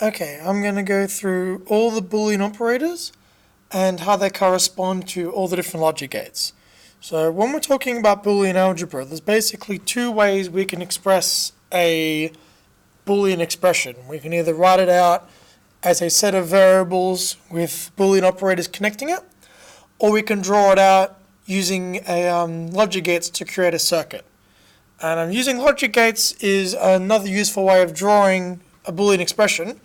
Okay, I'm going to go through all the Boolean operators and how they correspond to all the different logic gates. So when we're talking about Boolean algebra, there's basically two ways we can express a Boolean expression. We can either write it out as a set of variables with Boolean operators connecting it, or we can draw it out using a logic gates to create a circuit. And using logic gates is another useful way of drawing a Boolean expression,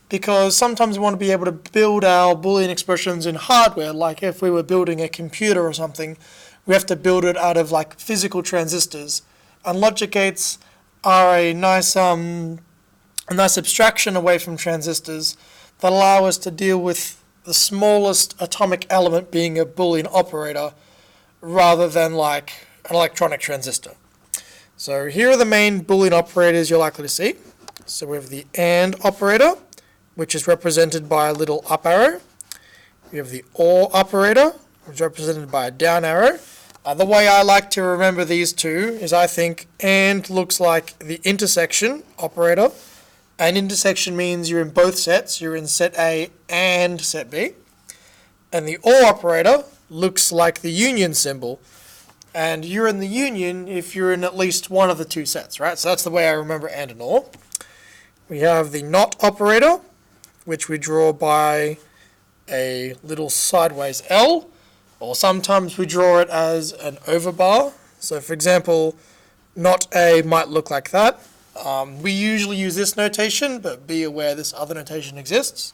because sometimes we want to be able to build our Boolean expressions in hardware, like if we were building a computer or something, we have to build it out of like physical transistors. And logic gates are a nice abstraction away from transistors that allow us to deal with the smallest atomic element being a Boolean operator rather than like an electronic transistor. So here are the main Boolean operators you're likely to see. So we have the AND operator, which is represented by a little up arrow. We have the OR operator, which is represented by a down arrow. The way I like to remember these two is I think AND looks like the intersection operator. And intersection means you're in both sets. You're in set A and set B. And the OR operator looks like the union symbol. And you're in the union if you're in at least one of the two sets, right? So that's the way I remember AND and OR. We have the NOT operator, which we draw by a little sideways L, or sometimes we draw it as an overbar. So for example, NOT A might look like that. We usually use this notation, but be aware this other notation exists.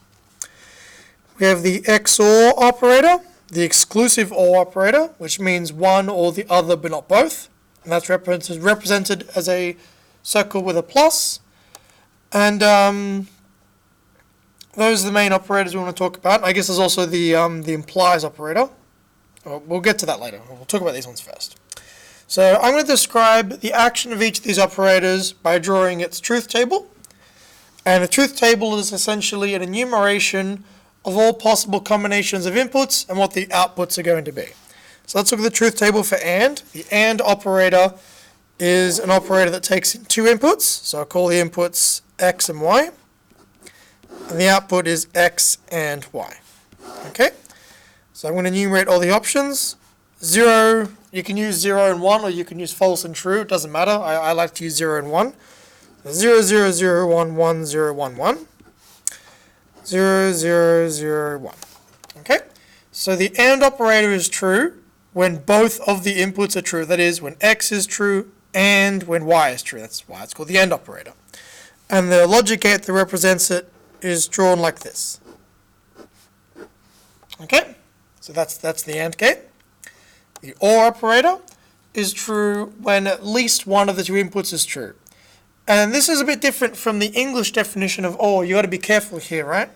We have the XOR operator, the exclusive OR operator, which means one or the other but not both. And that's represented as a circle with a plus. And those are the main operators we want to talk about. I guess there's also the implies operator. We'll get to that later. We'll talk about these ones first. So I'm going to describe the action of each of these operators by drawing its truth table. And the truth table is essentially an enumeration of all possible combinations of inputs and what the outputs are going to be. So let's look at the truth table for AND. The AND operator is an operator that takes in two inputs. So I'll call the inputs X and Y. And the output is X and Y. Okay? So I'm going to enumerate all the options. 0, you can use 0 and 1, or you can use false and true. It doesn't matter. I like to use 0 and 1. 0, 0, 0, 1, 1, 0, 1, 1. 0, 0, 0, 1. Okay? So the AND operator is true when both of the inputs are true. That is, when X is true and when Y is true. That's why it's called the AND operator. And the logic gate that represents it is drawn like this. Okay? So that's the AND gate. The OR operator is true when at least one of the two inputs is true. And this is a bit different from the English definition of OR. You got to be careful here, right?